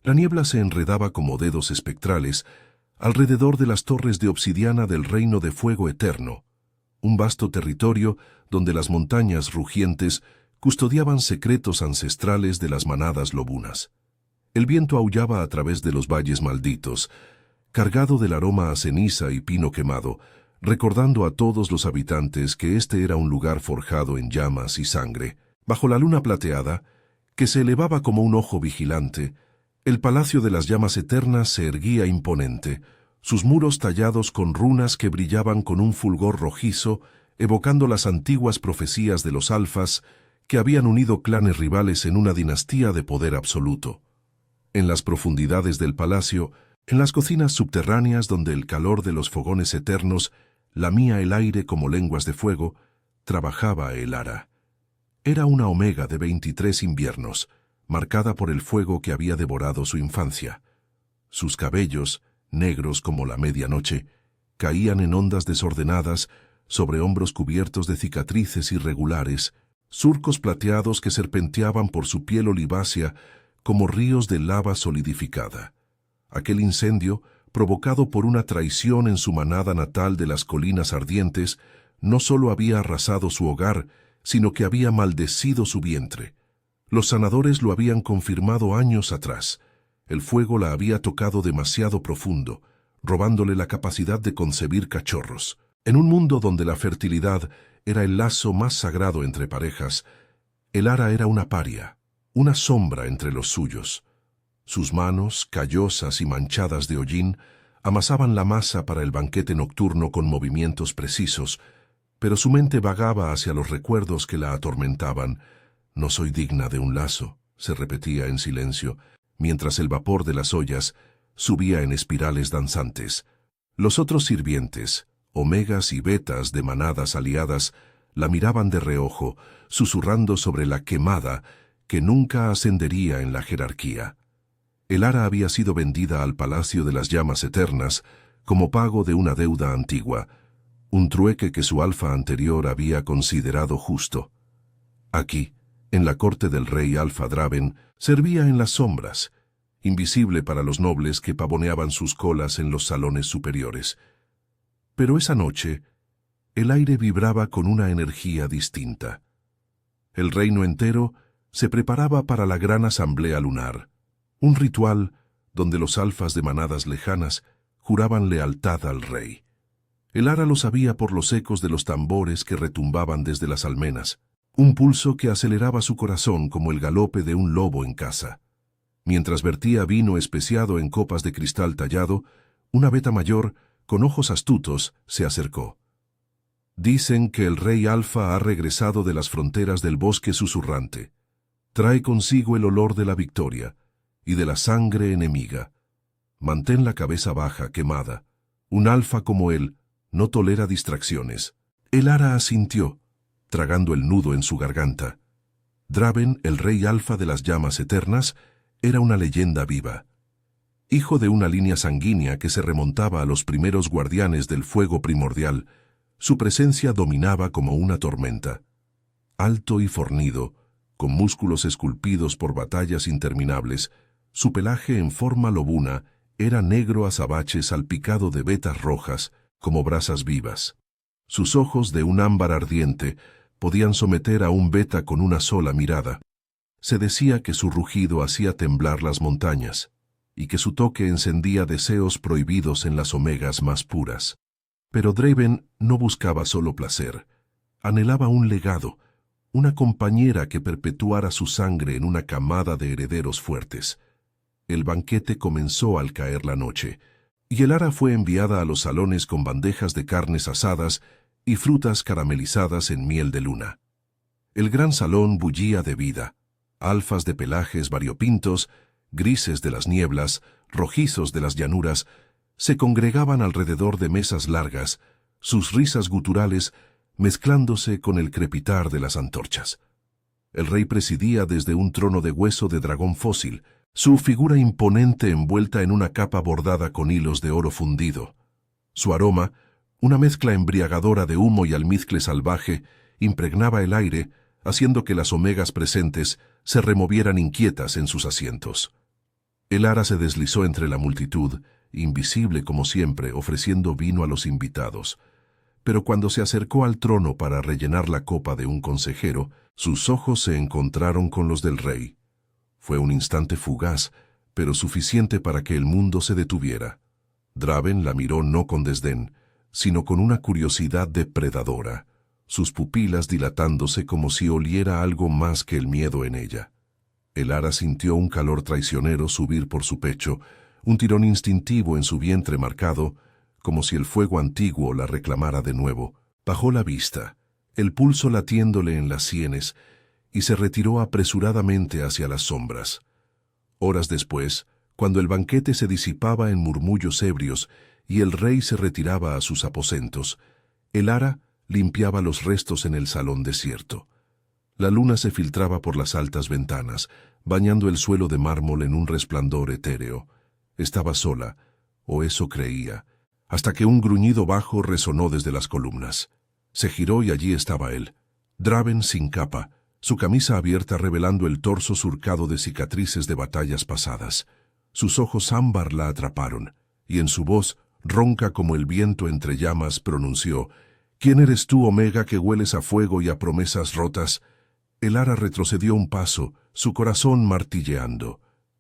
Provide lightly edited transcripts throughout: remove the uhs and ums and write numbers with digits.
La niebla se enredaba como dedos espectrales alrededor de las torres de obsidiana del reino de fuego eterno, un vasto territorio donde las montañas rugientes custodiaban secretos ancestrales de las manadas lobunas. El viento aullaba a través de los valles malditos, cargado del aroma a ceniza y pino quemado, recordando a todos los habitantes que este era un lugar forjado en llamas y sangre. Bajo la luna plateada, que se elevaba como un ojo vigilante, el palacio de las llamas eternas se erguía imponente, sus muros tallados con runas que brillaban con un fulgor rojizo, evocando las antiguas profecías de los alfas que habían unido clanes rivales en una dinastía de poder absoluto. En las profundidades del palacio, en las cocinas subterráneas donde el calor de los fogones eternos lamía el aire como lenguas de fuego, trabajaba Elara. Era una omega de 23 inviernos, marcada por el fuego que había devorado su infancia. Sus cabellos, negros como la medianoche, caían en ondas desordenadas sobre hombros cubiertos de cicatrices irregulares, surcos plateados que serpenteaban por su piel olivácea como ríos de lava solidificada. Aquel incendio, provocado por una traición en su manada natal de las colinas ardientes, no solo había arrasado su hogar, sino que había maldecido su vientre. Los sanadores lo habían confirmado años atrás. El fuego la había tocado demasiado profundo, robándole la capacidad de concebir cachorros. En un mundo donde la fertilidad era el lazo más sagrado entre parejas, Elara era una paria, una sombra entre los suyos. Sus manos, callosas y manchadas de hollín, amasaban la masa para el banquete nocturno con movimientos precisos, pero su mente vagaba hacia los recuerdos que la atormentaban. «No soy digna de un lazo», se repetía en silencio, mientras el vapor de las ollas subía en espirales danzantes. Los otros sirvientes, omegas y betas de manadas aliadas, la miraban de reojo, susurrando sobre la quemada que nunca ascendería en la jerarquía. Elara había sido vendida al Palacio de las Llamas Eternas como pago de una deuda antigua, un trueque que su alfa anterior había considerado justo. Aquí, en la corte del rey Alfa Draven, servía en las sombras, invisible para los nobles que pavoneaban sus colas en los salones superiores. Pero esa noche, el aire vibraba con una energía distinta. El reino entero se preparaba para la gran asamblea lunar, un ritual donde los alfas de manadas lejanas juraban lealtad al rey. Elara lo sabía por los ecos de los tambores que retumbaban desde las almenas, un pulso que aceleraba su corazón como el galope de un lobo en caza. Mientras vertía vino especiado en copas de cristal tallado, una beta mayor, con ojos astutos, se acercó. «Dicen que el rey Alfa ha regresado de las fronteras del bosque susurrante. Trae consigo el olor de la victoria y de la sangre enemiga. Mantén la cabeza baja, quemada. Un alfa como él no tolera distracciones». Elara asintió, tragando el nudo en su garganta. Draven, el rey alfa de las llamas eternas, era una leyenda viva. Hijo de una línea sanguínea que se remontaba a los primeros guardianes del fuego primordial, su presencia dominaba como una tormenta. Alto y fornido, con músculos esculpidos por batallas interminables, su pelaje en forma lobuna era negro azabache salpicado de vetas rojas como brasas vivas. Sus ojos de un ámbar ardiente podían someter a un beta con una sola mirada. Se decía que su rugido hacía temblar las montañas y que su toque encendía deseos prohibidos en las omegas más puras. Pero Draven no buscaba solo placer. Anhelaba un legado, una compañera que perpetuara su sangre en una camada de herederos fuertes. El banquete comenzó al caer la noche, y Elara fue enviada a los salones con bandejas de carnes asadas y frutas caramelizadas en miel de luna. El gran salón bullía de vida. Alfas de pelajes variopintos, grises de las nieblas, rojizos de las llanuras, se congregaban alrededor de mesas largas, sus risas guturales mezclándose con el crepitar de las antorchas. El rey presidía desde un trono de hueso de dragón fósil, su figura imponente envuelta en una capa bordada con hilos de oro fundido. Su aroma, una mezcla embriagadora de humo y almizcle salvaje, impregnaba el aire, haciendo que las omegas presentes se removieran inquietas en sus asientos. El ara se deslizó entre la multitud, invisible como siempre, ofreciendo vino a los invitados. Pero cuando se acercó al trono para rellenar la copa de un consejero, sus ojos se encontraron con los del rey. Fue un instante fugaz, pero suficiente para que el mundo se detuviera. Draven la miró no con desdén, sino con una curiosidad depredadora, sus pupilas dilatándose como si oliera algo más que el miedo en ella. El ara sintió un calor traicionero subir por su pecho, un tirón instintivo en su vientre marcado, como si el fuego antiguo la reclamara de nuevo. Bajó la vista, el pulso latiéndole en las sienes, y se retiró apresuradamente hacia las sombras. Horas después, cuando el banquete se disipaba en murmullos ebrios y el rey se retiraba a sus aposentos, el ara limpiaba los restos en el salón desierto. La luna se filtraba por las altas ventanas, bañando el suelo de mármol en un resplandor etéreo. Estaba sola, o eso creía, hasta que un gruñido bajo resonó desde las columnas. Se giró y allí estaba él, Draven sin capa, su camisa abierta revelando el torso surcado de cicatrices de batallas pasadas. Sus ojos ámbar la atraparon, y en su voz, ronca como el viento entre llamas, pronunció: «¿Quién eres tú, Omega, que hueles a fuego y a promesas rotas?» El ara retrocedió un paso, su corazón martilleando.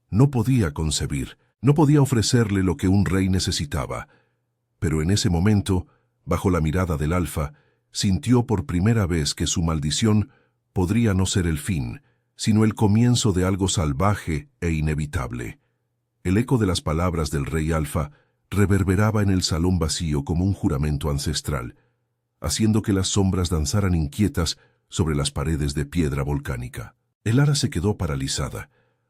No podía concebir, no podía ofrecerle lo que un rey necesitaba. Pero en ese momento, bajo la mirada del alfa, sintió por primera vez que su maldición podría no ser el fin, sino el comienzo de algo salvaje e inevitable. El eco de las palabras del rey alfa reverberaba en el salón vacío como un juramento ancestral, haciendo que las sombras danzaran inquietas sobre las paredes de piedra volcánica. El ara se quedó paralizada,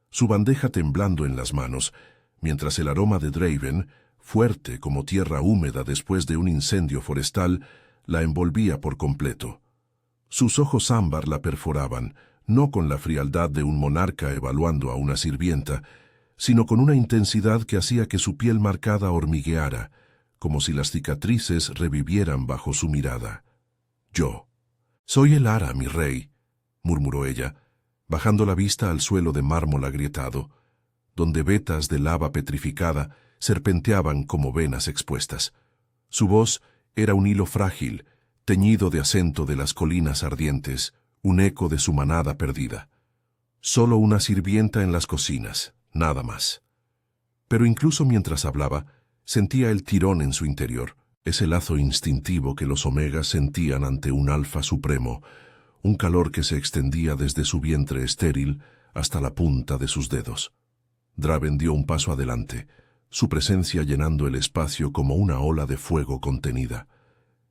su bandeja temblando en las manos, mientras el aroma de Draven, fuerte como tierra húmeda después de un incendio forestal, la envolvía por completo. Sus ojos ámbar la perforaban, no con la frialdad de un monarca evaluando a una sirvienta, sino con una intensidad que hacía que su piel marcada hormigueara, como si las cicatrices revivieran bajo su mirada. «Yo soy el ara, mi rey», murmuró ella, bajando la vista al suelo de mármol agrietado, donde vetas de lava petrificada serpenteaban como venas expuestas. Su voz era un hilo frágil, teñido de acento de las colinas ardientes, un eco de su manada perdida. Solo una sirvienta en las cocinas, nada más. Pero incluso mientras hablaba, sentía el tirón en su interior, ese lazo instintivo que los omegas sentían ante un alfa supremo, un calor que se extendía desde su vientre estéril hasta la punta de sus dedos. Draven dio un paso adelante, su presencia llenando el espacio como una ola de fuego contenida.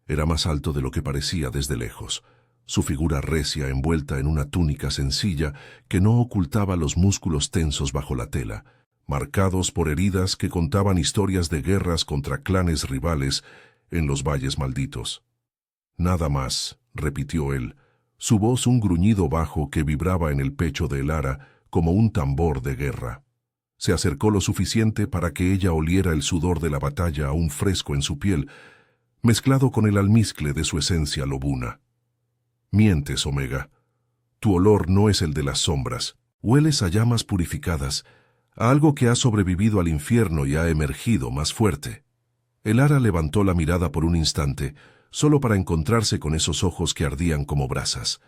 Era más alto de lo que parecía desde lejos, su figura recia envuelta en una túnica sencilla que no ocultaba los músculos tensos bajo la tela, marcados por heridas que contaban historias de guerras contra clanes rivales en los valles malditos. «Nada más», repitió él, su voz un gruñido bajo que vibraba en el pecho de el ara como un tambor de guerra. Se acercó lo suficiente para que ella oliera el sudor de la batalla aún fresco en su piel, mezclado con el almizcle de su esencia lobuna. «Mientes, Omega. Tu olor no es el de las sombras. Hueles a llamas purificadas, a algo que ha sobrevivido al infierno y ha emergido más fuerte». El ara levantó la mirada por un instante, solo para encontrarse con esos ojos que ardían como brasas.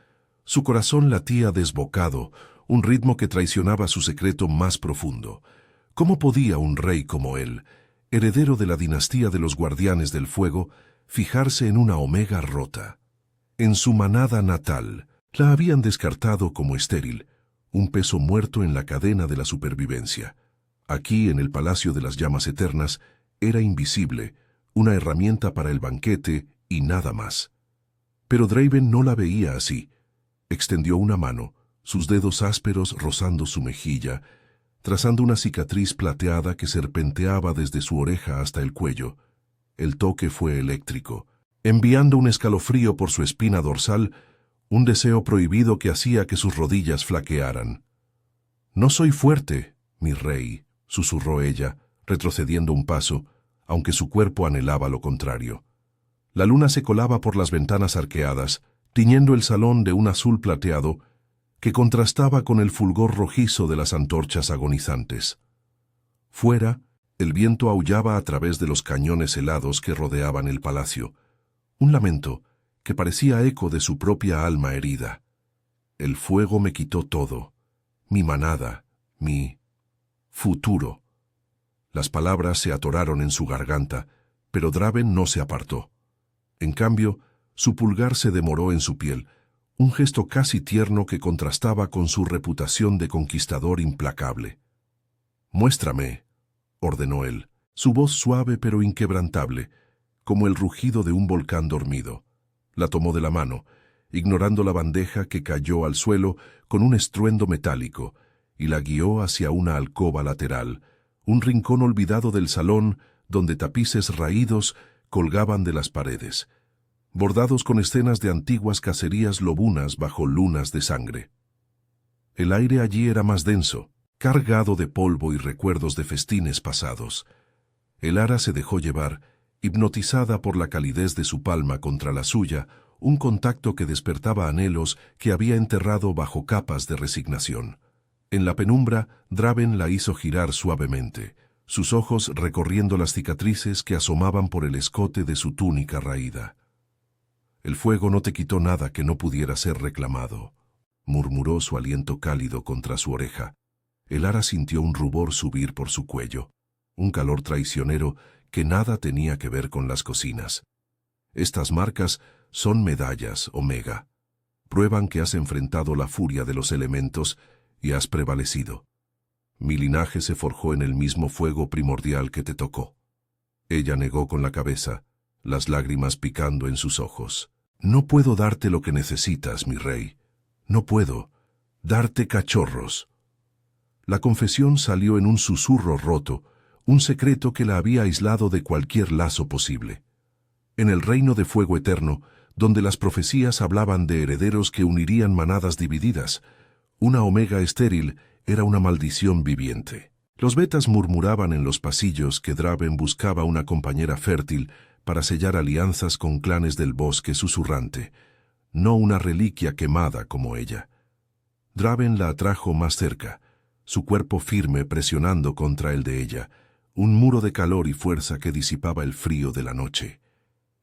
Su corazón latía desbocado, un ritmo que traicionaba su secreto más profundo. ¿Cómo podía un rey como él, heredero de la dinastía de los guardianes del fuego, fijarse en una omega rota? En su manada natal, la habían descartado como estéril, un peso muerto en la cadena de la supervivencia. Aquí, en el Palacio de las Llamas Eternas, era invisible, una herramienta para el banquete y nada más. Pero Draven no la veía así. Extendió una mano, sus dedos ásperos rozando su mejilla, trazando una cicatriz plateada que serpenteaba desde su oreja hasta el cuello. El toque fue eléctrico, enviando un escalofrío por su espina dorsal, un deseo prohibido que hacía que sus rodillas flaquearan. «No soy fuerte, mi rey», susurró ella, retrocediendo un paso, aunque su cuerpo anhelaba lo contrario. La luna se colaba por las ventanas arqueadas, tiñendo el salón de un azul plateado que contrastaba con el fulgor rojizo de las antorchas agonizantes. Fuera, el viento aullaba a través de los cañones helados que rodeaban el palacio, un lamento que parecía eco de su propia alma herida. El fuego me quitó todo, mi manada, mi futuro. Las palabras se atoraron en su garganta, pero Draven no se apartó. En cambio, su pulgar se demoró en su piel, un gesto casi tierno que contrastaba con su reputación de conquistador implacable. «Muéstrame», ordenó él, su voz suave pero inquebrantable, como el rugido de un volcán dormido. La tomó de la mano, ignorando la bandeja que cayó al suelo con un estruendo metálico, y la guió hacia una alcoba lateral, un rincón olvidado del salón donde tapices raídos colgaban de las paredes, bordados con escenas de antiguas cacerías lobunas bajo lunas de sangre. El aire allí era más denso, cargado de polvo y recuerdos de festines pasados. Elara se dejó llevar, hipnotizada por la calidez de su palma contra la suya, un contacto que despertaba anhelos que había enterrado bajo capas de resignación. En la penumbra, Draven la hizo girar suavemente, sus ojos recorriendo las cicatrices que asomaban por el escote de su túnica raída. «El fuego no te quitó nada que no pudiera ser reclamado», murmuró su aliento cálido contra su oreja. Elara sintió un rubor subir por su cuello, un calor traicionero que nada tenía que ver con las cocinas. «Estas marcas son medallas, Omega. Prueban que has enfrentado la furia de los elementos y has prevalecido. Mi linaje se forjó en el mismo fuego primordial que te tocó». Ella negó con la cabeza, las lágrimas picando en sus ojos. «No puedo darte lo que necesitas, mi rey. No puedo darte cachorros». La confesión salió en un susurro roto, un secreto que la había aislado de cualquier lazo posible. En el reino de fuego eterno, donde las profecías hablaban de herederos que unirían manadas divididas, una Omega estéril era una maldición viviente. Los betas murmuraban en los pasillos que Draven buscaba una compañera fértil para sellar alianzas con clanes del bosque susurrante, no una reliquia quemada como ella. Draven la atrajo más cerca, su cuerpo firme presionando contra el de ella, un muro de calor y fuerza que disipaba el frío de la noche.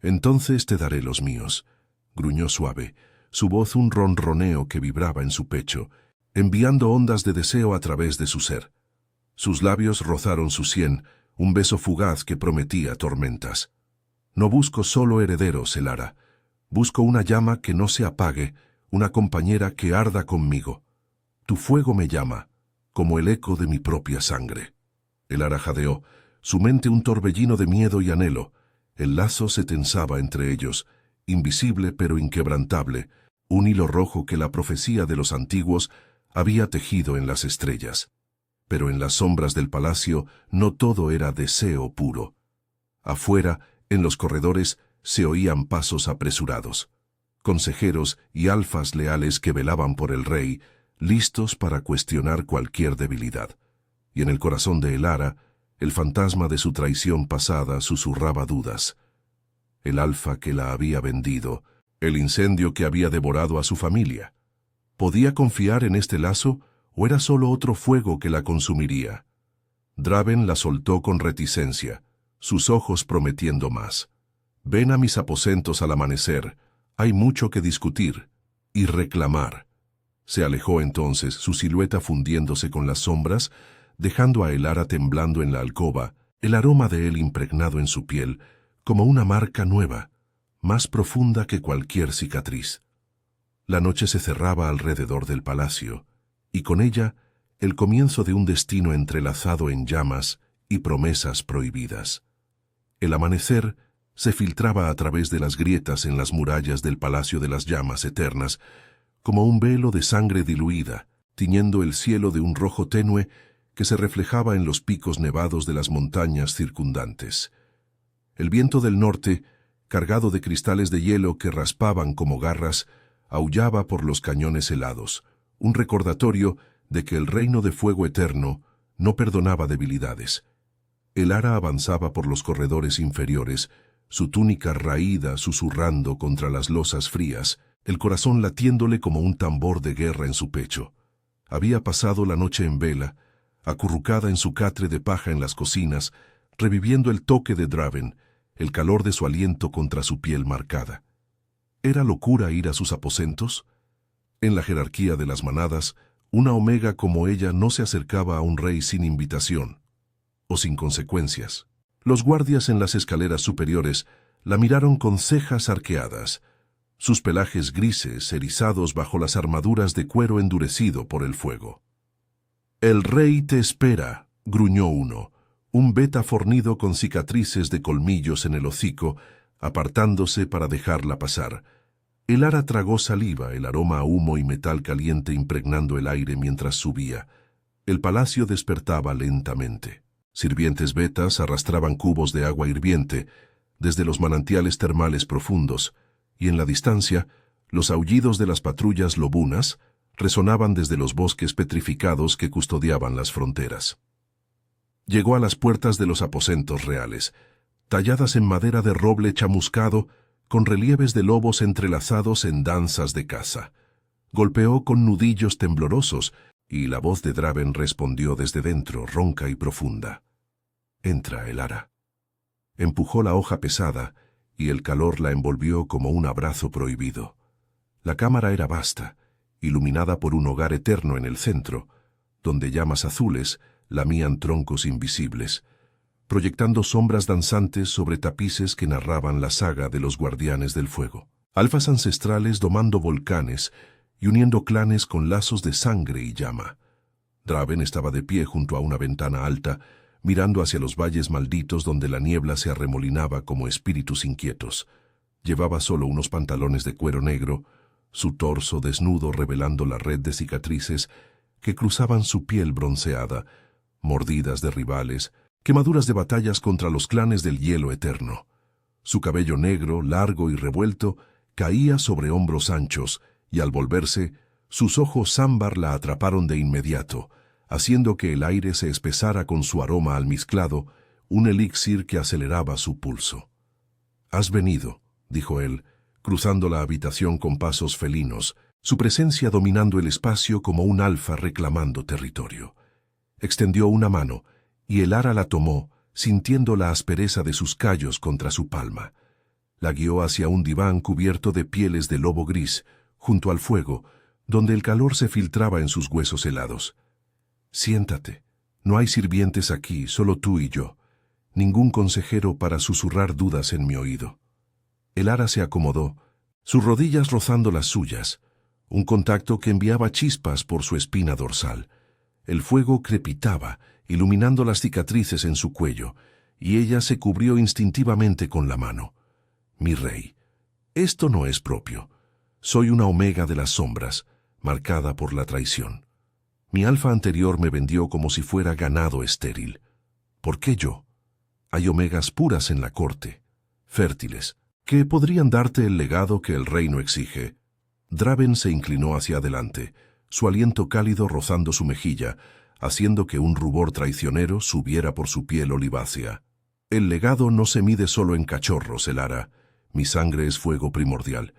«Entonces te daré los míos», gruñó suave, su voz un ronroneo que vibraba en su pecho, enviando ondas de deseo a través de su ser. Sus labios rozaron su sien, un beso fugaz que prometía tormentas. «No busco solo herederos, Elara. Busco una llama que no se apague, una compañera que arda conmigo. Tu fuego me llama, como el eco de mi propia sangre». Elara jadeó, su mente un torbellino de miedo y anhelo. El lazo se tensaba entre ellos, invisible pero inquebrantable, un hilo rojo que la profecía de los antiguos había tejido en las estrellas. Pero en las sombras del palacio no todo era deseo puro. Afuera, en los corredores, se oían pasos apresurados. Consejeros y alfas leales que velaban por el rey, listos para cuestionar cualquier debilidad. Y en el corazón de Elara, el fantasma de su traición pasada susurraba dudas. El alfa que la había vendido, el incendio que había devorado a su familia. ¿Podía confiar en este lazo o era solo otro fuego que la consumiría? Draven la soltó con reticencia, sus ojos prometiendo más. «Ven a mis aposentos al amanecer, hay mucho que discutir y reclamar». Se alejó entonces, su silueta fundiéndose con las sombras, dejando a Elara temblando en la alcoba, el aroma de él impregnado en su piel, como una marca nueva, más profunda que cualquier cicatriz. La noche se cerraba alrededor del palacio, y con ella el comienzo de un destino entrelazado en llamas y promesas prohibidas. El amanecer se filtraba a través de las grietas en las murallas del Palacio de las Llamas Eternas, como un velo de sangre diluida, tiñendo el cielo de un rojo tenue que se reflejaba en los picos nevados de las montañas circundantes. El viento del norte, cargado de cristales de hielo que raspaban como garras, aullaba por los cañones helados, un recordatorio de que el reino de fuego eterno no perdonaba debilidades. Elara avanzaba por los corredores inferiores, su túnica raída susurrando contra las losas frías, el corazón latiéndole como un tambor de guerra en su pecho. Había pasado la noche en vela, acurrucada en su catre de paja en las cocinas, reviviendo el toque de Draven, el calor de su aliento contra su piel marcada. ¿Era locura ir a sus aposentos? En la jerarquía de las manadas, una omega como ella no se acercaba a un rey sin invitación, o sin consecuencias. Los guardias en las escaleras superiores la miraron con cejas arqueadas, sus pelajes grises erizados bajo las armaduras de cuero endurecido por el fuego. «El rey te espera», gruñó uno, un beta fornido con cicatrices de colmillos en el hocico, apartándose para dejarla pasar. El ara tragó saliva, el aroma a humo y metal caliente impregnando el aire mientras subía. El palacio despertaba lentamente. Sirvientes betas arrastraban cubos de agua hirviente desde los manantiales termales profundos, y en la distancia, los aullidos de las patrullas lobunas resonaban desde los bosques petrificados que custodiaban las fronteras. Llegó a las puertas de los aposentos reales, talladas en madera de roble chamuscado, con relieves de lobos entrelazados en danzas de caza. Golpeó con nudillos temblorosos, y la voz de Draven respondió desde dentro, ronca y profunda. «Entra, Elara». Empujó la hoja pesada, y el calor la envolvió como un abrazo prohibido. La cámara era vasta, iluminada por un hogar eterno en el centro, donde llamas azules lamían troncos invisibles, proyectando sombras danzantes sobre tapices que narraban la saga de los guardianes del fuego. Alfas ancestrales domando volcanes y uniendo clanes con lazos de sangre y llama. Draven estaba de pie junto a una ventana alta, mirando hacia los valles malditos donde la niebla se arremolinaba como espíritus inquietos. Llevaba solo unos pantalones de cuero negro, su torso desnudo revelando la red de cicatrices que cruzaban su piel bronceada, mordidas de rivales, quemaduras de batallas contra los clanes del hielo eterno. Su cabello negro, largo y revuelto, caía sobre hombros anchos, y al volverse, sus ojos ámbar la atraparon de inmediato, haciendo que el aire se espesara con su aroma almizclado, un elixir que aceleraba su pulso. «Has venido», dijo él, cruzando la habitación con pasos felinos, su presencia dominando el espacio como un alfa reclamando territorio. Extendió una mano, y el ara la tomó, sintiendo la aspereza de sus callos contra su palma. La guió hacia un diván cubierto de pieles de lobo gris, junto al fuego, donde el calor se filtraba en sus huesos helados. «Siéntate. No hay sirvientes aquí, solo tú y yo. Ningún consejero para susurrar dudas en mi oído». El ara se acomodó, sus rodillas rozando las suyas, un contacto que enviaba chispas por su espina dorsal. El fuego crepitaba, iluminando las cicatrices en su cuello, y ella se cubrió instintivamente con la mano. «Mi rey, esto no es propio. Soy una omega de las sombras, marcada por la traición. Mi alfa anterior me vendió como si fuera ganado estéril. ¿Por qué yo? Hay omegas puras en la corte, fértiles, que podrían darte el legado que el reino exige». Draven se inclinó hacia adelante, su aliento cálido rozando su mejilla, haciendo que un rubor traicionero subiera por su piel olivácea. «El legado no se mide solo en cachorros, Elara. Mi sangre es fuego primordial,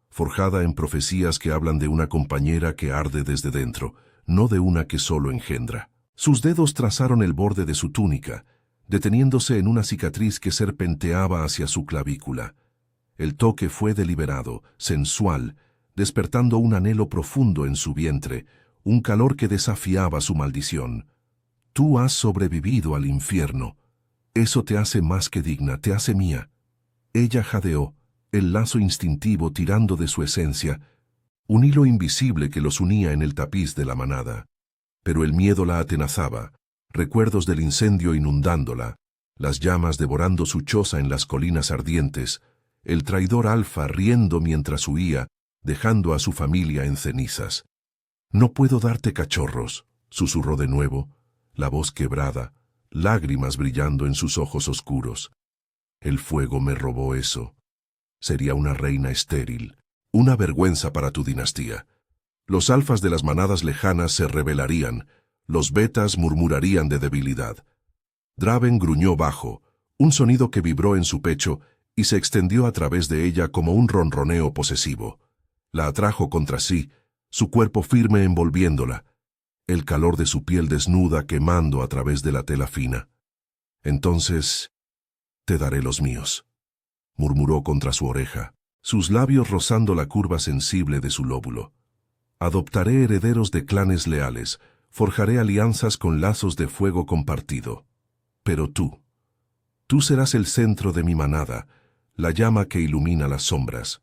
forjada en profecías que hablan de una compañera que arde desde dentro, no de una que solo engendra». Sus dedos trazaron el borde de su túnica, deteniéndose en una cicatriz que serpenteaba hacia su clavícula. El toque fue deliberado, sensual, despertando un anhelo profundo en su vientre, un calor que desafiaba su maldición. «Tú has sobrevivido al infierno. Eso te hace más que digna, te hace mía». Ella jadeó, el lazo instintivo tirando de su esencia, un hilo invisible que los unía en el tapiz de la manada. Pero el miedo la atenazaba, recuerdos del incendio inundándola, las llamas devorando su choza en las colinas ardientes, el traidor alfa riendo mientras huía, dejando a su familia en cenizas. «No puedo darte cachorros», susurró de nuevo, la voz quebrada, lágrimas brillando en sus ojos oscuros. «El fuego me robó eso. Sería una reina estéril, una vergüenza para tu dinastía. Los alfas de las manadas lejanas se rebelarían, los betas murmurarían de debilidad». Draven gruñó bajo, un sonido que vibró en su pecho y se extendió a través de ella como un ronroneo posesivo. La atrajo contra sí, su cuerpo firme envolviéndola. el calor de su piel desnuda quemando a través de la tela fina. «Entonces, te daré los míos», murmuró contra su oreja, sus labios rozando la curva sensible de su lóbulo. «Adoptaré herederos de clanes leales, forjaré alianzas con lazos de fuego compartido. Pero tú serás el centro de mi manada, la llama que ilumina las sombras».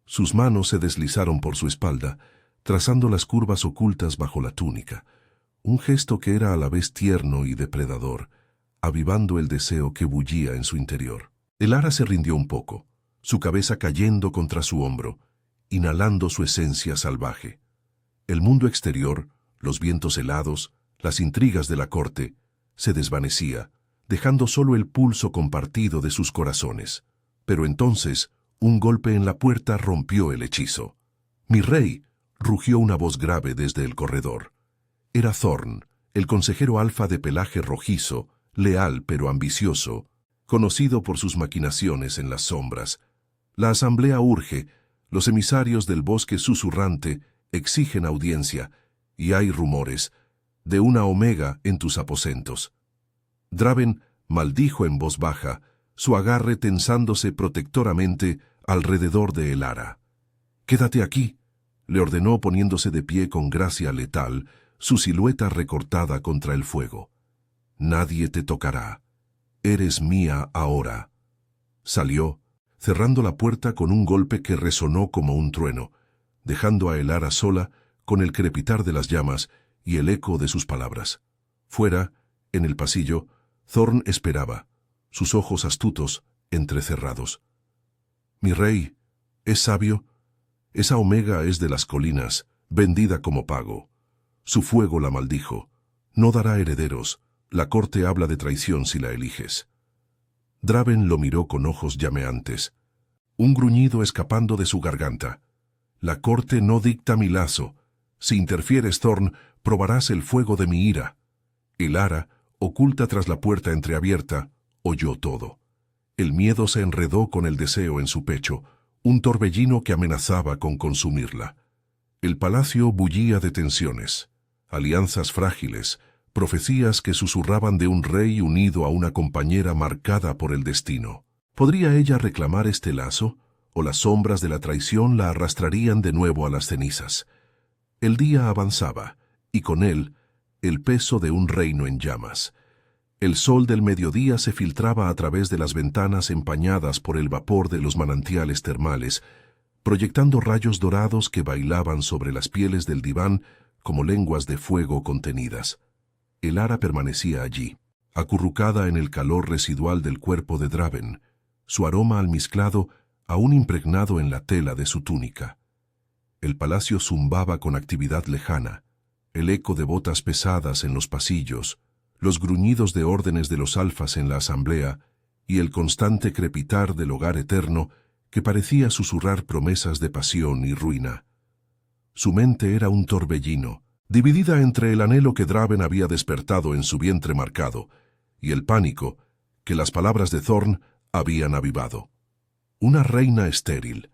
Sus manos se deslizaron por su espalda, trazando las curvas ocultas bajo la túnica, un gesto que era a la vez tierno y depredador, avivando el deseo que bullía en su interior. El ara se rindió un poco, su cabeza cayendo contra su hombro, inhalando su esencia salvaje. El mundo exterior, los vientos helados, las intrigas de la corte, se desvanecía, dejando solo el pulso compartido de sus corazones. Pero entonces, un golpe en la puerta rompió el hechizo. «Mi rey», rugió una voz grave desde el corredor. Era Thorn, el consejero alfa de pelaje rojizo, leal pero ambicioso, conocido por sus maquinaciones en las sombras. «La asamblea urge, los emisarios del bosque susurrante exigen audiencia, y hay rumores de una omega en tus aposentos». Draven maldijo en voz baja, su agarre tensándose protectoramente alrededor de Elara. «Quédate aquí», le ordenó poniéndose de pie con gracia letal, su silueta recortada contra el fuego. «Nadie te tocará. Eres mía ahora». Salió, cerrando la puerta con un golpe que resonó como un trueno, dejando a Elara sola con el crepitar de las llamas y el eco de sus palabras. Fuera, en el pasillo, Thorn esperaba, sus ojos astutos, entrecerrados. «Mi rey, ¿es sabio? Esa omega es de las colinas, vendida como pago. Su fuego la maldijo. No dará herederos. La corte habla de traición si la eliges». Draven lo miró con ojos llameantes, un gruñido escapando de su garganta. «La corte no dicta mi lazo. Si interfieres, Thorn, probarás el fuego de mi ira». Elara, oculta tras la puerta entreabierta, oyó todo. El miedo se enredó con el deseo en su pecho, un torbellino que amenazaba con consumirla. El palacio bullía de tensiones, alianzas frágiles, profecías que susurraban de un rey unido a una compañera marcada por el destino. ¿Podría ella reclamar este lazo, o las sombras de la traición la arrastrarían de nuevo a las cenizas? El día avanzaba, y con él, el peso de un reino en llamas. El sol del mediodía se filtraba a través de las ventanas empañadas por el vapor de los manantiales termales, proyectando rayos dorados que bailaban sobre las pieles del diván como lenguas de fuego contenidas. Elara permanecía allí, acurrucada en el calor residual del cuerpo de Draven, su aroma almizclado aún impregnado en la tela de su túnica. El palacio zumbaba con actividad lejana, el eco de botas pesadas en los pasillos, los gruñidos de órdenes de los alfas en la asamblea y el constante crepitar del hogar eterno que parecía susurrar promesas de pasión y ruina. Su mente era un torbellino, dividida entre el anhelo que Draven había despertado en su vientre marcado y el pánico que las palabras de Thorn habían avivado. Una reina estéril.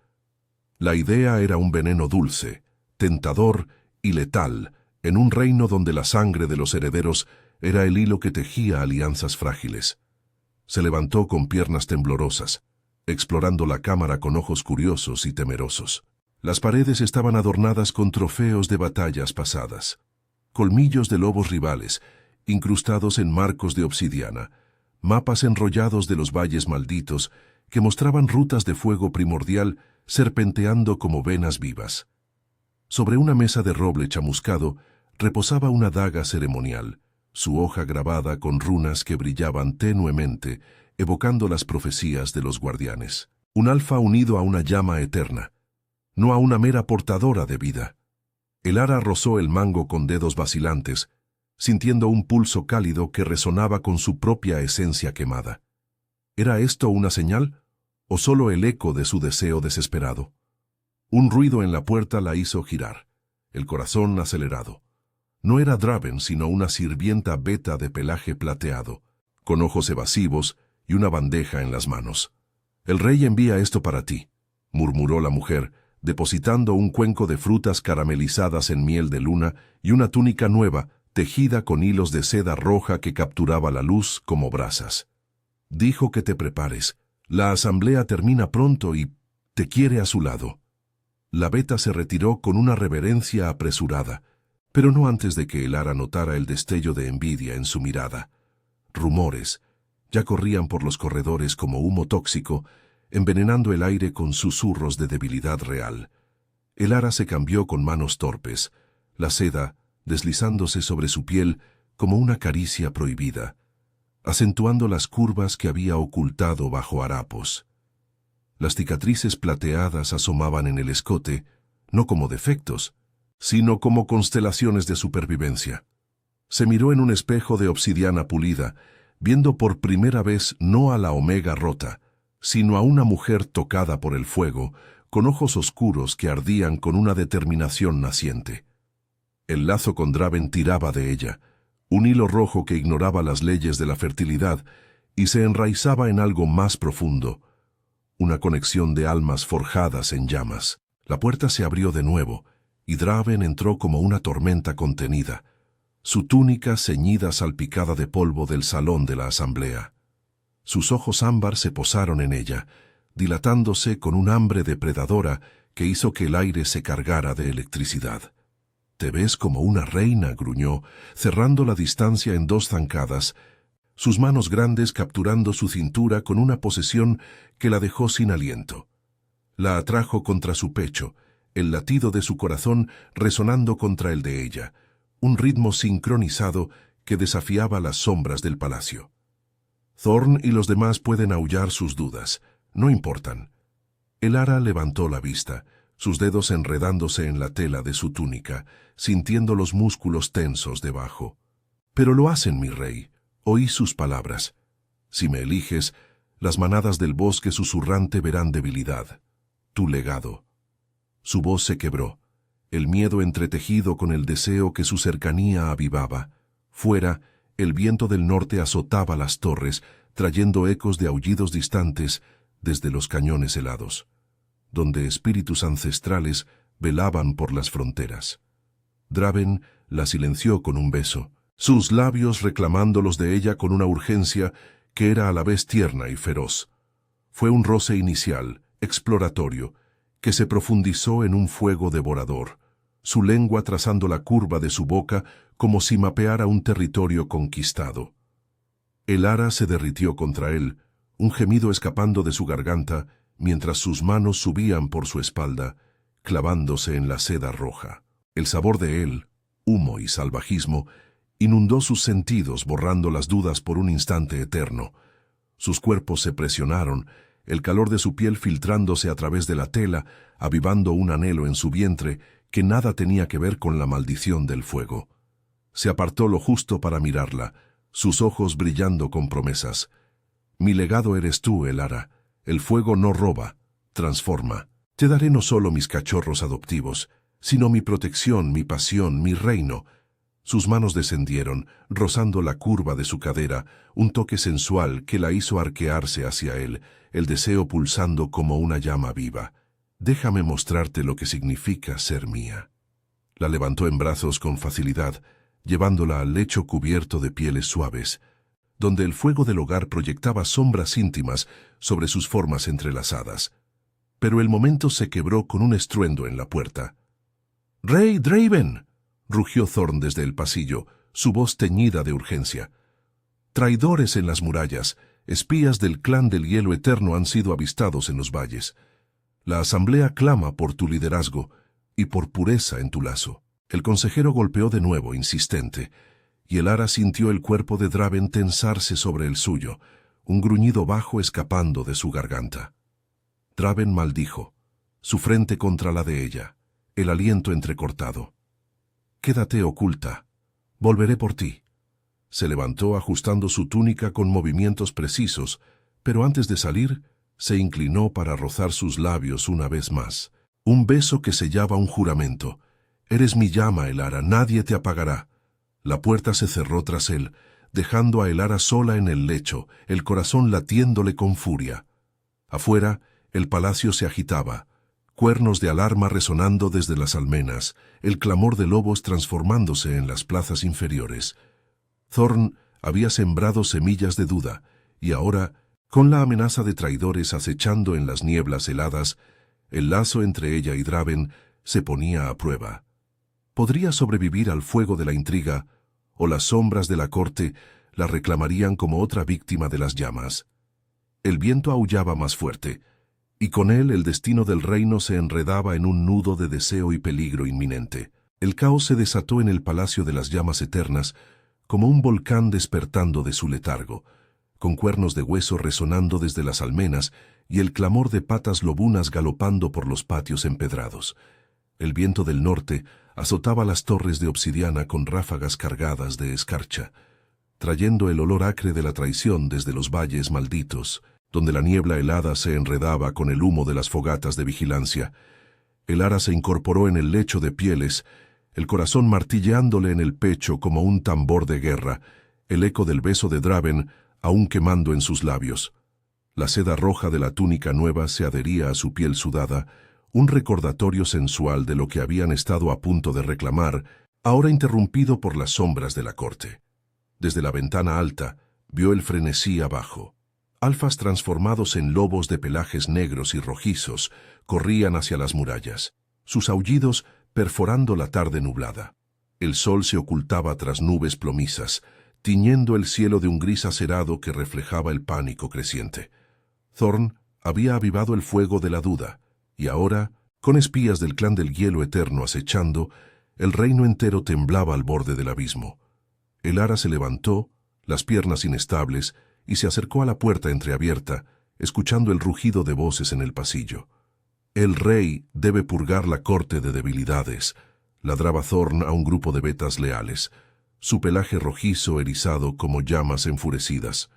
La idea era un veneno dulce, tentador y letal, en un reino donde la sangre de los herederos era el hilo que tejía alianzas frágiles. Se levantó con piernas temblorosas, explorando la cámara con ojos curiosos y temerosos. Las paredes estaban adornadas con trofeos de batallas pasadas, colmillos de lobos rivales, incrustados en marcos de obsidiana, mapas enrollados de los valles malditos que mostraban rutas de fuego primordial serpenteando como venas vivas. Sobre una mesa de roble chamuscado reposaba una daga ceremonial, su hoja grabada con runas que brillaban tenuemente, evocando las profecías de los guardianes. Un alfa unido a una llama eterna, no a una mera portadora de vida. Elara rozó el mango con dedos vacilantes, sintiendo un pulso cálido que resonaba con su propia esencia quemada. ¿Era esto una señal, o solo el eco de su deseo desesperado? Un ruido en la puerta la hizo girar, el corazón acelerado. No era Draven, sino una sirvienta beta de pelaje plateado, con ojos evasivos y una bandeja en las manos. «El rey envía esto para ti», murmuró la mujer, depositando un cuenco de frutas caramelizadas en miel de luna y una túnica nueva, tejida con hilos de seda roja que capturaba la luz como brasas. Dijo que te prepares. La asamblea termina pronto y te quiere a su lado. La beta se retiró con una reverencia apresurada, pero no antes de que Elara notara el destello de envidia en su mirada. Rumores ya corrían por los corredores como humo tóxico, envenenando el aire con susurros de debilidad real. Elara se cambió con manos torpes, la seda deslizándose sobre su piel como una caricia prohibida, acentuando las curvas que había ocultado bajo harapos. Las cicatrices plateadas asomaban en el escote, no como defectos, sino como constelaciones de supervivencia. Se miró en un espejo de obsidiana pulida, viendo por primera vez no a la Omega rota, sino a una mujer tocada por el fuego, con ojos oscuros que ardían con una determinación naciente. El lazo con Draven tiraba de ella, un hilo rojo que ignoraba las leyes de la fertilidad y se enraizaba en algo más profundo, una conexión de almas forjadas en llamas. La puerta se abrió de nuevo, y Draven entró como una tormenta contenida, su túnica ceñida salpicada de polvo del salón de la asamblea. Sus ojos ámbar se posaron en ella, dilatándose con un hambre depredadora que hizo que el aire se cargara de electricidad. «Te ves como una reina», gruñó, cerrando la distancia en 2 zancadas, sus manos grandes capturando su cintura con una posesión que la dejó sin aliento. La atrajo contra su pecho, el latido de su corazón resonando contra el de ella, un ritmo sincronizado que desafiaba las sombras del palacio. Thorn y los demás pueden aullar sus dudas, no importan. Elara levantó la vista, sus dedos enredándose en la tela de su túnica, sintiendo los músculos tensos debajo. «Pero lo hacen, mi rey», oí sus palabras. «Si me eliges, las manadas del bosque susurrante verán debilidad. Tu legado». Su voz se quebró, el miedo entretejido con el deseo que su cercanía avivaba. Fuera, el viento del norte azotaba las torres, trayendo ecos de aullidos distantes desde los cañones helados, donde espíritus ancestrales velaban por las fronteras. Draven la silenció con un beso, sus labios reclamándolos de ella con una urgencia que era a la vez tierna y feroz. Fue un roce inicial, exploratorio, que se profundizó en un fuego devorador, su lengua trazando la curva de su boca como si mapeara un territorio conquistado. Elara se derritió contra él, un gemido escapando de su garganta, mientras sus manos subían por su espalda, clavándose en la seda roja. El sabor de él, humo y salvajismo, inundó sus sentidos borrando las dudas por un instante eterno. Sus cuerpos se presionaron, el calor de su piel filtrándose a través de la tela, avivando un anhelo en su vientre que nada tenía que ver con la maldición del fuego. Se apartó lo justo para mirarla, sus ojos brillando con promesas. «Mi legado eres tú, Elara. El fuego no roba, transforma. Te daré no solo mis cachorros adoptivos, sino mi protección, mi pasión, mi reino». Sus manos descendieron, rozando la curva de su cadera, un toque sensual que la hizo arquearse hacia él, el deseo pulsando como una llama viva. «Déjame mostrarte lo que significa ser mía». La levantó en brazos con facilidad, llevándola al lecho cubierto de pieles suaves, donde el fuego del hogar proyectaba sombras íntimas sobre sus formas entrelazadas. Pero el momento se quebró con un estruendo en la puerta. «¡Rey Draven!», rugió Thorn desde el pasillo, su voz teñida de urgencia. «Traidores en las murallas, espías del clan del hielo eterno han sido avistados en los valles. La asamblea clama por tu liderazgo y por pureza en tu lazo». El consejero golpeó de nuevo, insistente, y Elara sintió el cuerpo de Draven tensarse sobre el suyo, un gruñido bajo escapando de su garganta. Draven maldijo, su frente contra la de ella, el aliento entrecortado. «Quédate oculta. Volveré por ti». Se levantó ajustando su túnica con movimientos precisos, pero antes de salir, se inclinó para rozar sus labios una vez más. Un beso que sellaba un juramento. «Eres mi llama, Elara, nadie te apagará». La puerta se cerró tras él, dejando a Elara sola en el lecho, el corazón latiéndole con furia. Afuera, el palacio se agitaba, cuernos de alarma resonando desde las almenas, el clamor de lobos transformándose en las plazas inferiores. Thorn había sembrado semillas de duda, y ahora, con la amenaza de traidores acechando en las nieblas heladas, el lazo entre ella y Draven se ponía a prueba. ¿Podría sobrevivir al fuego de la intriga, o las sombras de la corte la reclamarían como otra víctima de las llamas? El viento aullaba más fuerte, y con él el destino del reino se enredaba en un nudo de deseo y peligro inminente. El caos se desató en el palacio de las llamas eternas, como un volcán despertando de su letargo, con cuernos de hueso resonando desde las almenas y el clamor de patas lobunas galopando por los patios empedrados. El viento del norte azotaba las torres de obsidiana con ráfagas cargadas de escarcha, trayendo el olor acre de la traición desde los valles malditos, donde la niebla helada se enredaba con el humo de las fogatas de vigilancia. El ara se incorporó en el lecho de pieles, el corazón martilleándole en el pecho como un tambor de guerra, el eco del beso de Draven aún quemando en sus labios. La seda roja de la túnica nueva se adhería a su piel sudada, un recordatorio sensual de lo que habían estado a punto de reclamar, ahora interrumpido por las sombras de la corte. Desde la ventana alta, vio el frenesí abajo. Alfas transformados en lobos de pelajes negros y rojizos corrían hacia las murallas, sus aullidos perforando la tarde nublada. El sol se ocultaba tras nubes plomizas, tiñendo el cielo de un gris acerado que reflejaba el pánico creciente. Thorn había avivado el fuego de la duda, y ahora, con espías del clan del hielo eterno acechando, el reino entero temblaba al borde del abismo. El ara se levantó, las piernas inestables, y se acercó a la puerta entreabierta, escuchando el rugido de voces en el pasillo. «El rey debe purgar la corte de debilidades», ladraba Thorn a un grupo de betas leales, su pelaje rojizo erizado como llamas enfurecidas.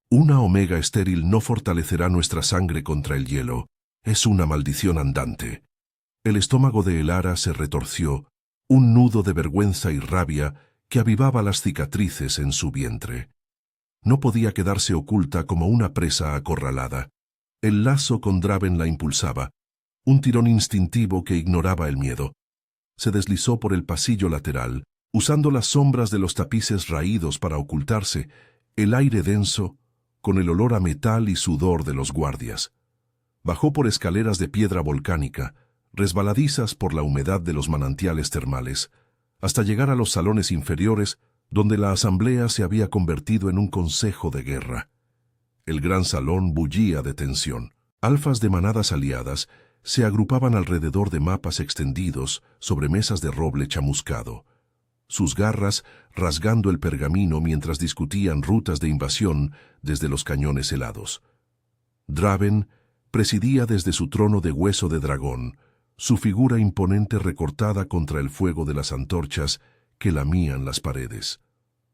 «Una omega estéril no fortalecerá nuestra sangre contra el hielo. Es una maldición andante». El estómago de el ara se retorció, un nudo de vergüenza y rabia que avivaba las cicatrices en su vientre. No podía quedarse oculta como una presa acorralada. El lazo con Draven la impulsaba, un tirón instintivo que ignoraba el miedo. Se deslizó por el pasillo lateral, usando las sombras de los tapices raídos para ocultarse, el aire denso, con el olor a metal y sudor de los guardias. Bajó por escaleras de piedra volcánica, resbaladizas por la humedad de los manantiales termales, hasta llegar a los salones inferiores, donde la asamblea se había convertido en un consejo de guerra. El gran salón bullía de tensión. Alfas de manadas aliadas se agrupaban alrededor de mapas extendidos sobre mesas de roble chamuscado, sus garras rasgando el pergamino mientras discutían rutas de invasión desde los cañones helados. Draven presidía desde su trono de hueso de dragón, su figura imponente recortada contra el fuego de las antorchas que lamían las paredes.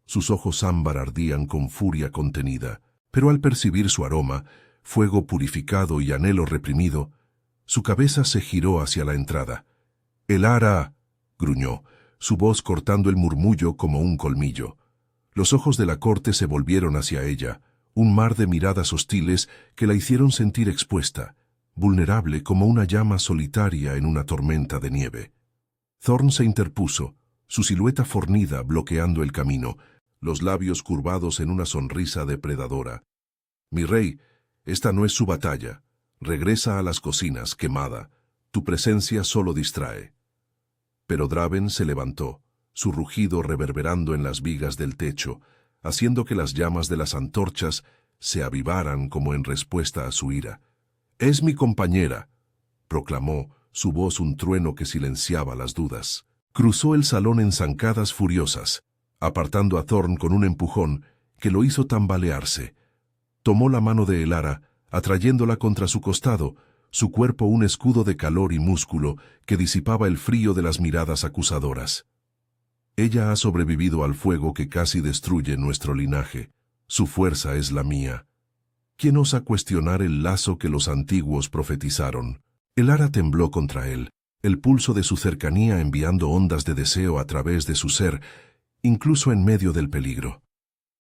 Sus ojos ámbar ardían con furia contenida, pero al percibir su aroma, fuego purificado y anhelo reprimido, su cabeza se giró hacia la entrada. «El ara», gruñó, su voz cortando el murmullo como un colmillo. Los ojos de la corte se volvieron hacia ella, un mar de miradas hostiles que la hicieron sentir expuesta, vulnerable como una llama solitaria en una tormenta de nieve. Thorn se interpuso, su silueta fornida bloqueando el camino, los labios curvados en una sonrisa depredadora. «Mi rey, esta no es su batalla. Regresa a las cocinas, quemada. Tu presencia solo distrae». Pero Draven se levantó, su rugido reverberando en las vigas del techo, haciendo que las llamas de las antorchas se avivaran como en respuesta a su ira. «Es mi compañera», proclamó, su voz un trueno que silenciaba las dudas. Cruzó el salón en zancadas furiosas, apartando a Thorn con un empujón que lo hizo tambalearse. Tomó la mano de el ara, atrayéndola contra su costado, su cuerpo un escudo de calor y músculo que disipaba el frío de las miradas acusadoras. «Ella ha sobrevivido al fuego que casi destruye nuestro linaje. Su fuerza es la mía. ¿Quién osa cuestionar el lazo que los antiguos profetizaron?» El ara tembló contra él, el pulso de su cercanía enviando ondas de deseo a través de su ser, incluso en medio del peligro.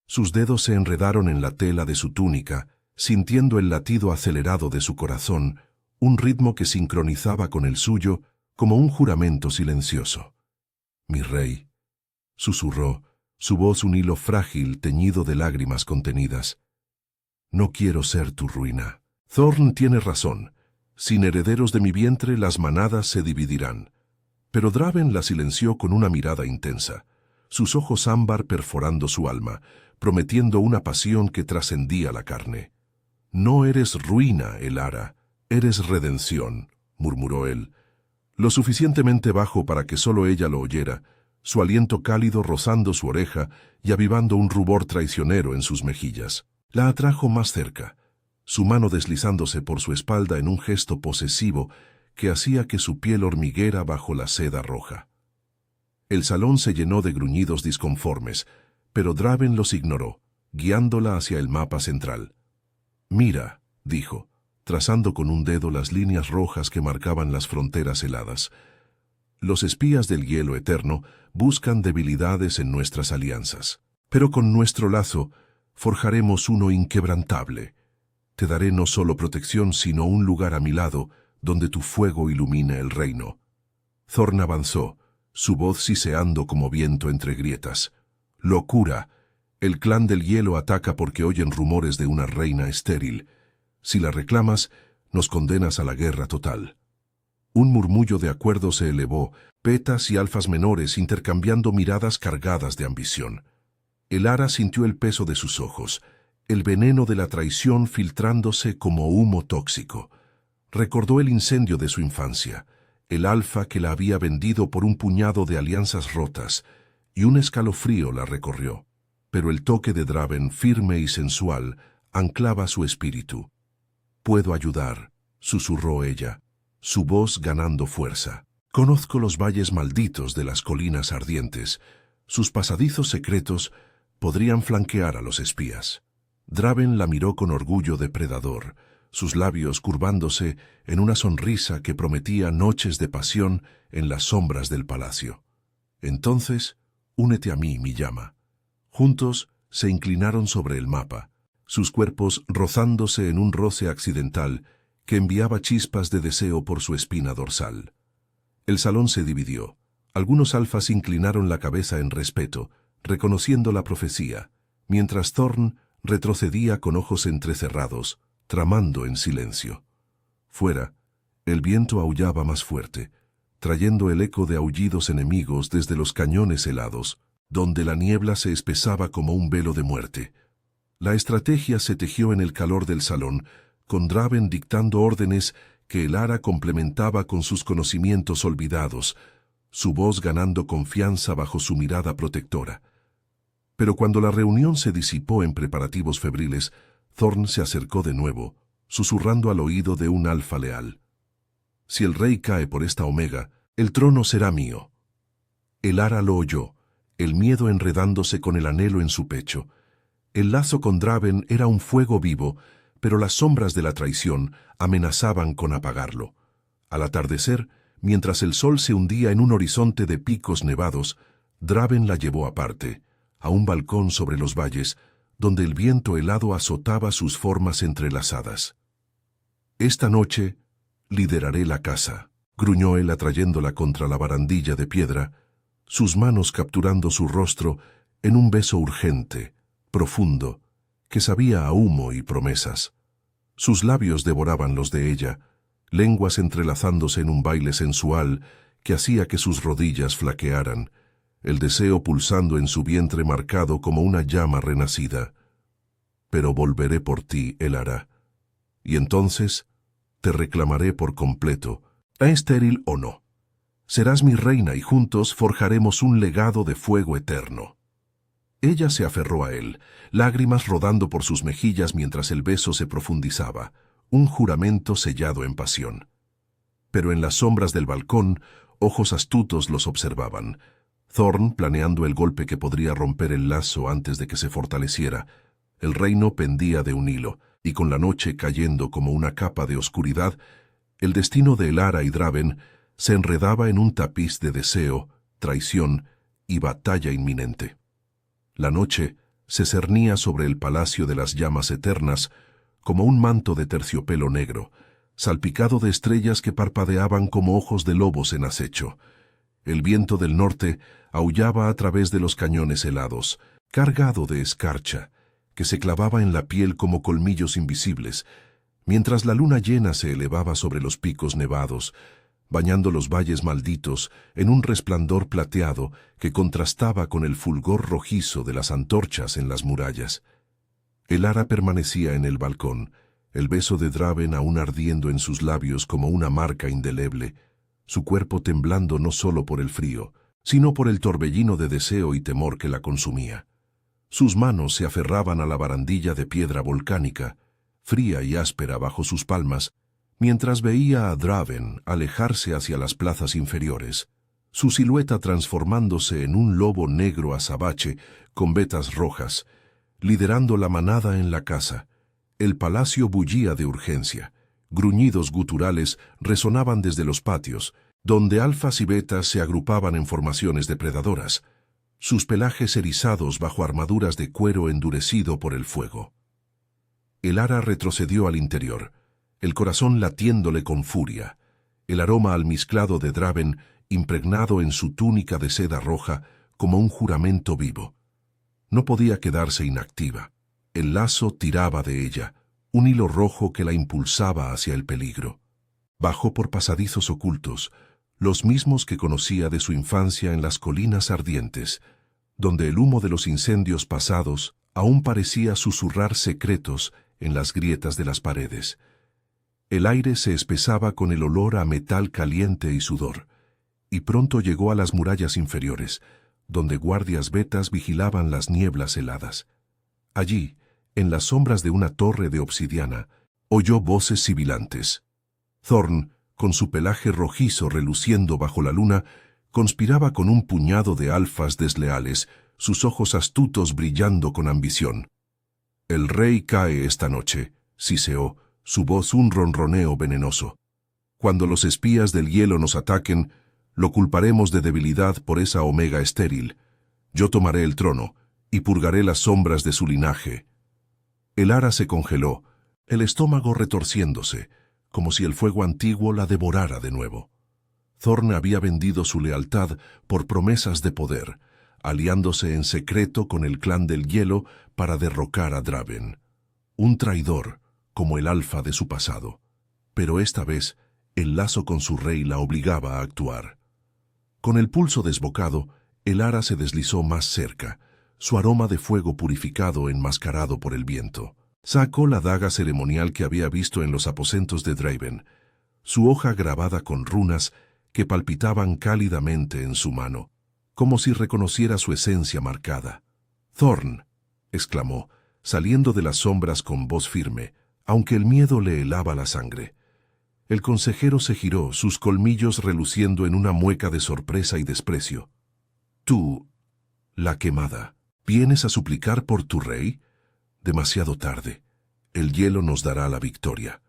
Sus dedos se enredaron en la tela de su túnica, sintiendo el latido acelerado de su corazón, un ritmo que sincronizaba con el suyo como un juramento silencioso. «Mi rey», susurró, su voz un hilo frágil teñido de lágrimas contenidas. «No quiero ser tu ruina. Thorn tiene razón. Sin herederos de mi vientre las manadas se dividirán». Pero Draven la silenció con una mirada intensa, sus ojos ámbar perforando su alma, prometiendo una pasión que trascendía la carne. «No eres ruina, Elara, eres redención», murmuró él, lo suficientemente bajo para que solo ella lo oyera, su aliento cálido rozando su oreja y avivando un rubor traicionero en sus mejillas. La atrajo más cerca, su mano deslizándose por su espalda en un gesto posesivo que hacía que su piel hormiguera bajo la seda roja. El salón se llenó de gruñidos disconformes, pero Draven los ignoró, guiándola hacia el mapa central. «Mira», dijo, trazando con un dedo las líneas rojas que marcaban las fronteras heladas. «Los espías del hielo eterno buscan debilidades en nuestras alianzas, pero con nuestro lazo forjaremos uno inquebrantable. Te daré no solo protección, sino un lugar a mi lado donde tu fuego ilumine el reino». Thorn avanzó, su voz siseando como viento entre grietas. «Locura. El clan del hielo ataca porque oyen rumores de una reina estéril. Si la reclamas, nos condenas a la guerra total». Un murmullo de acuerdo se elevó, petas y alfas menores intercambiando miradas cargadas de ambición. Elara sintió el peso de sus ojos, el veneno de la traición filtrándose como humo tóxico. Recordó el incendio de su infancia, el alfa que la había vendido por un puñado de alianzas rotas, y un escalofrío la recorrió. Pero el toque de Draven, firme y sensual, anclaba su espíritu. «Puedo ayudar», susurró ella, su voz ganando fuerza. «Conozco los valles malditos de las colinas ardientes. Sus pasadizos secretos podrían flanquear a los espías». Draven la miró con orgullo depredador, sus labios curvándose en una sonrisa que prometía noches de pasión en las sombras del palacio. «Entonces, únete a mí, mi llama». Juntos se inclinaron sobre el mapa, sus cuerpos rozándose en un roce accidental que enviaba chispas de deseo por su espina dorsal. El salón se dividió. Algunos alfas inclinaron la cabeza en respeto, reconociendo la profecía, mientras Thorn retrocedía con ojos entrecerrados, tramando en silencio. Fuera, el viento aullaba más fuerte, trayendo el eco de aullidos enemigos desde los cañones helados, donde la niebla se espesaba como un velo de muerte. La estrategia se tejió en el calor del salón, con Draven dictando órdenes que Elara complementaba con sus conocimientos olvidados, su voz ganando confianza bajo su mirada protectora. Pero cuando la reunión se disipó en preparativos febriles, Thorn se acercó de nuevo, susurrando al oído de un alfa leal. «Si el rey cae por esta omega, el trono será mío». Elara lo oyó, el miedo enredándose con el anhelo en su pecho. El lazo con Draven era un fuego vivo, pero las sombras de la traición amenazaban con apagarlo. Al atardecer, mientras el sol se hundía en un horizonte de picos nevados, Draven la llevó aparte, a un balcón sobre los valles, donde el viento helado azotaba sus formas entrelazadas. «Esta noche lideraré la caza», gruñó él atrayéndola contra la barandilla de piedra, sus manos capturando su rostro en un beso urgente, profundo, que sabía a humo y promesas. Sus labios devoraban los de ella, lenguas entrelazándose en un baile sensual que hacía que sus rodillas flaquearan, el deseo pulsando en su vientre marcado como una llama renacida. «Pero volveré por ti, Elara, y entonces te reclamaré por completo, estéril o no. Serás mi reina y juntos forjaremos un legado de fuego eterno». Ella se aferró a él, lágrimas rodando por sus mejillas mientras el beso se profundizaba, un juramento sellado en pasión. Pero en las sombras del balcón, ojos astutos los observaban. Thorn planeando el golpe que podría romper el lazo antes de que se fortaleciera. El reino pendía de un hilo, y con la noche cayendo como una capa de oscuridad, el destino de Elara y Draven se enredaba en un tapiz de deseo, traición y batalla inminente. La noche se cernía sobre el palacio de las llamas eternas como un manto de terciopelo negro, salpicado de estrellas que parpadeaban como ojos de lobos en acecho. El viento del norte aullaba a través de los cañones helados, cargado de escarcha, que se clavaba en la piel como colmillos invisibles, mientras la luna llena se elevaba sobre los picos nevados, bañando los valles malditos en un resplandor plateado que contrastaba con el fulgor rojizo de las antorchas en las murallas. Elara permanecía en el balcón, el beso de Draven aún ardiendo en sus labios como una marca indeleble, su cuerpo temblando no solo por el frío, sino por el torbellino de deseo y temor que la consumía. Sus manos se aferraban a la barandilla de piedra volcánica, fría y áspera bajo sus palmas, mientras veía a Draven alejarse hacia las plazas inferiores, su silueta transformándose en un lobo negro azabache con vetas rojas, liderando la manada en la casa. El palacio bullía de urgencia. Gruñidos guturales resonaban desde los patios, donde alfas y betas se agrupaban en formaciones depredadoras, sus pelajes erizados bajo armaduras de cuero endurecido por el fuego. Elara retrocedió al interior, el corazón latiéndole con furia, el aroma almizclado de Draven impregnado en su túnica de seda roja como un juramento vivo. No podía quedarse inactiva. El lazo tiraba de ella, un hilo rojo que la impulsaba hacia el peligro. Bajó por pasadizos ocultos, los mismos que conocía de su infancia en las colinas ardientes, donde el humo de los incendios pasados aún parecía susurrar secretos en las grietas de las paredes. El aire se espesaba con el olor a metal caliente y sudor, y pronto llegó a las murallas inferiores, donde guardias betas vigilaban las nieblas heladas. Allí, en las sombras de una torre de obsidiana, oyó voces sibilantes. Thorn, con su pelaje rojizo reluciendo bajo la luna, conspiraba con un puñado de alfas desleales, sus ojos astutos brillando con ambición. «El rey cae esta noche», siseó, su voz un ronroneo venenoso. «Cuando los espías del hielo nos ataquen, lo culparemos de debilidad por esa omega estéril. Yo tomaré el trono y purgaré las sombras de su linaje». Elara se congeló, el estómago retorciéndose, como si el fuego antiguo la devorara de nuevo. Thorn había vendido su lealtad por promesas de poder, aliándose en secreto con el clan del hielo para derrocar a Draven. Un traidor, como el alfa de su pasado. Pero esta vez, el lazo con su rey la obligaba a actuar. Con el pulso desbocado, Elara se deslizó más cerca, su aroma de fuego purificado enmascarado por el viento. Sacó la daga ceremonial que había visto en los aposentos de Draven, su hoja grabada con runas que palpitaban cálidamente en su mano, como si reconociera su esencia marcada. «Thorn», exclamó, saliendo de las sombras con voz firme, aunque el miedo le helaba la sangre. El consejero se giró, sus colmillos reluciendo en una mueca de sorpresa y desprecio. «Tú, la quemada, ¿vienes a suplicar por tu rey? Demasiado tarde. El hielo nos dará la victoria».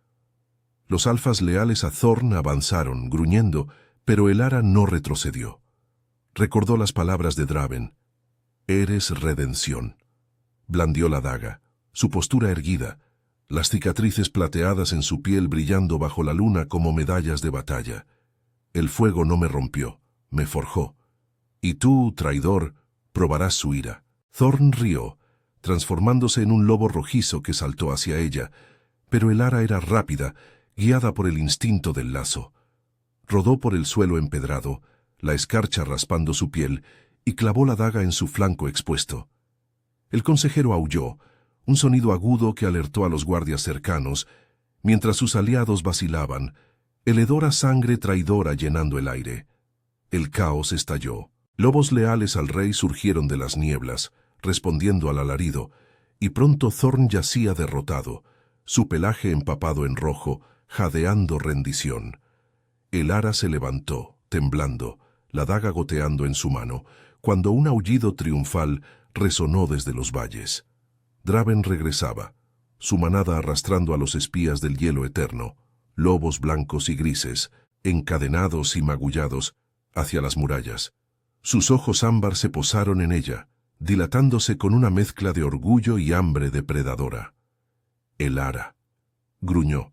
Los alfas leales a Thorn avanzaron, gruñendo, pero Elara no retrocedió. Recordó las palabras de Draven. «Eres redención». Blandió la daga, su postura erguida, las cicatrices plateadas en su piel brillando bajo la luna como medallas de batalla. «El fuego no me rompió, me forjó. Y tú, traidor, probarás su ira». Thorn rió, transformándose en un lobo rojizo que saltó hacia ella, pero Elara era rápida, guiada por el instinto del lazo. Rodó por el suelo empedrado, la escarcha raspando su piel, y clavó la daga en su flanco expuesto. El consejero aulló, un sonido agudo que alertó a los guardias cercanos, mientras sus aliados vacilaban, el hedor a sangre traidora llenando el aire. El caos estalló. Lobos leales al rey surgieron de las nieblas, respondiendo al alarido, y pronto Thorn yacía derrotado, su pelaje empapado en rojo, jadeando rendición. Elara se levantó, temblando, la daga goteando en su mano, cuando un aullido triunfal resonó desde los valles. Draven regresaba, su manada arrastrando a los espías del hielo eterno, lobos blancos y grises, encadenados y magullados, hacia las murallas. Sus ojos ámbar se posaron en ella, dilatándose con una mezcla de orgullo y hambre depredadora. «Elara», gruñó,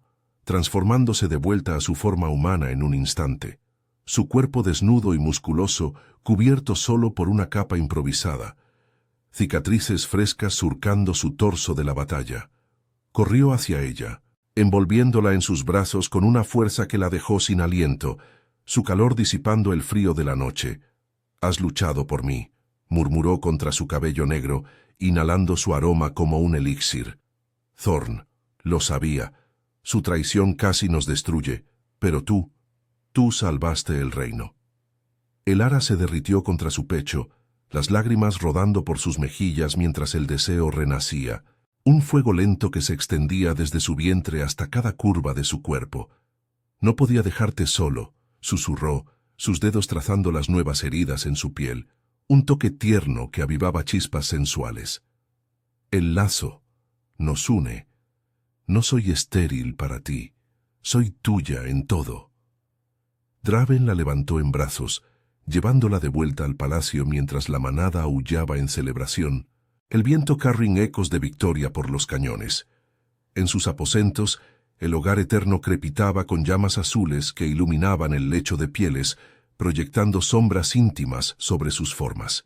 transformándose de vuelta a su forma humana en un instante. Su cuerpo desnudo y musculoso, cubierto solo por una capa improvisada. Cicatrices frescas surcando su torso de la batalla. Corrió hacia ella, envolviéndola en sus brazos con una fuerza que la dejó sin aliento, su calor disipando el frío de la noche. «Has luchado por mí», murmuró contra su cabello negro, inhalando su aroma como un elixir. «Thorn, lo sabía. Su traición casi nos destruye, pero tú salvaste el reino». El ara se derritió contra su pecho, las lágrimas rodando por sus mejillas mientras el deseo renacía, un fuego lento que se extendía desde su vientre hasta cada curva de su cuerpo. «No podía dejarte solo», susurró, sus dedos trazando las nuevas heridas en su piel, un toque tierno que avivaba chispas sensuales. «El lazo nos une. No soy estéril para ti, soy tuya en todo». Draven la levantó en brazos, llevándola de vuelta al palacio mientras la manada aullaba en celebración, el viento carring ecos de victoria por los cañones. En sus aposentos, el hogar eterno crepitaba con llamas azules que iluminaban el lecho de pieles, proyectando sombras íntimas sobre sus formas.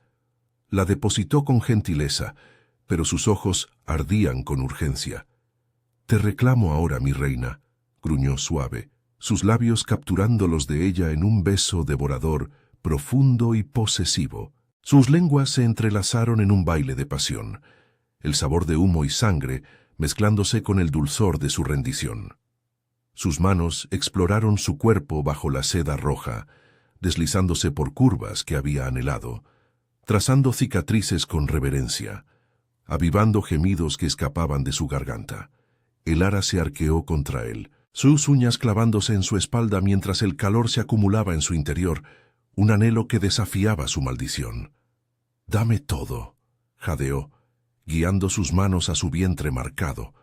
La depositó con gentileza, pero sus ojos ardían con urgencia. «Te reclamo ahora, mi reina», gruñó suave, sus labios capturando los de ella en un beso devorador, profundo y posesivo. Sus lenguas se entrelazaron en un baile de pasión, el sabor de humo y sangre mezclándose con el dulzor de su rendición. Sus manos exploraron su cuerpo bajo la seda roja, deslizándose por curvas que había anhelado, trazando cicatrices con reverencia, avivando gemidos que escapaban de su garganta. El ara se arqueó contra él, sus uñas clavándose en su espalda mientras el calor se acumulaba en su interior, un anhelo que desafiaba su maldición. «Dame todo», jadeó, guiando sus manos a su vientre marcado,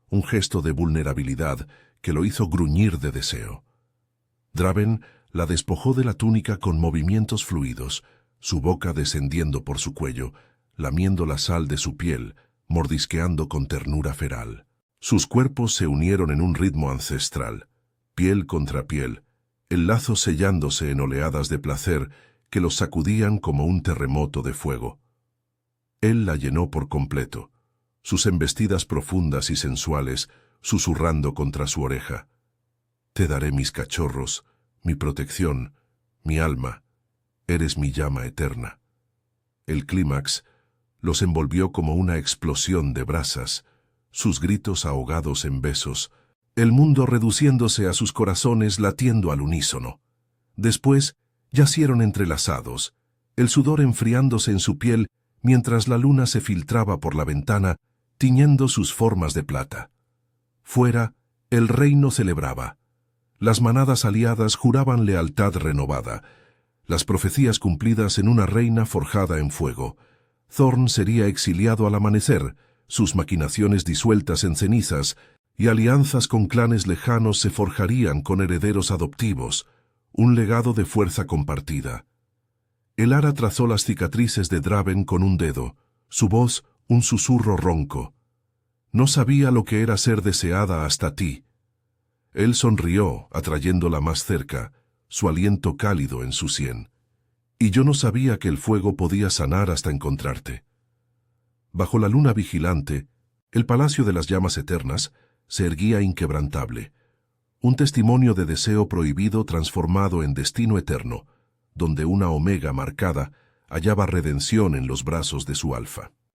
un gesto de vulnerabilidad que lo hizo gruñir de deseo. Draven la despojó de la túnica con movimientos fluidos, su boca descendiendo por su cuello, lamiendo la sal de su piel, mordisqueando con ternura feral. Sus cuerpos se unieron en un ritmo ancestral, piel contra piel, el lazo sellándose en oleadas de placer que los sacudían como un terremoto de fuego. Él la llenó por completo, sus embestidas profundas y sensuales susurrando contra su oreja. «Te daré mis cachorros, mi protección, mi alma, eres mi llama eterna». El clímax los envolvió como una explosión de brasas, sus gritos ahogados en besos, el mundo reduciéndose a sus corazones latiendo al unísono. Después yacieron entrelazados, el sudor enfriándose en su piel mientras la luna se filtraba por la ventana, tiñendo sus formas de plata. Fuera, el reino celebraba. Las manadas aliadas juraban lealtad renovada, las profecías cumplidas en una reina forjada en fuego. Thorn sería exiliado al amanecer, sus maquinaciones disueltas en cenizas, y alianzas con clanes lejanos se forjarían con herederos adoptivos, un legado de fuerza compartida. El ara trazó las cicatrices de Draven con un dedo, su voz un susurro ronco. «No sabía lo que era ser deseada hasta ti». Él sonrió, atrayéndola más cerca, su aliento cálido en su sien. «Y yo no sabía que el fuego podía sanar hasta encontrarte». Bajo la luna vigilante, el palacio de las llamas eternas se erguía inquebrantable, un testimonio de deseo prohibido transformado en destino eterno, donde una omega marcada hallaba redención en los brazos de su alfa.